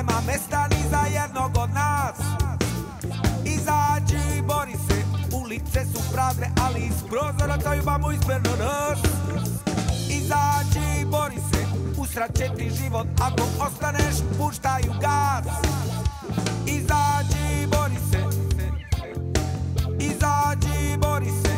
nema mesta ni za jednog od nas. Izađi i bori se, ulice su prazne, ali iz prozora to imamo izmerno nas. Izađi i bori se, usraće ti život, ako ostaneš puštaju gas. Izađi i bori se, izađi i bori se.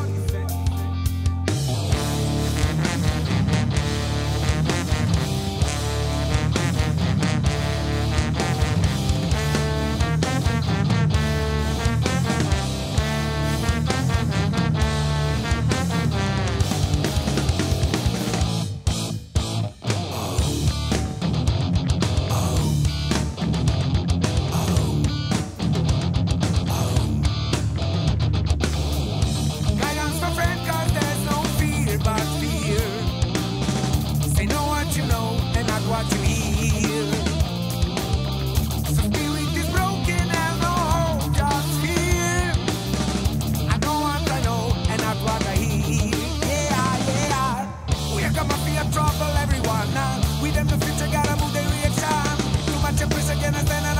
What you hear, so spirit is broken and no hope, just fear. I know what I know and not what I hear. Yeah, yeah. We are gonna feel trouble, everyone. Now, with them the future gotta move their reaction. Too much pressure against us.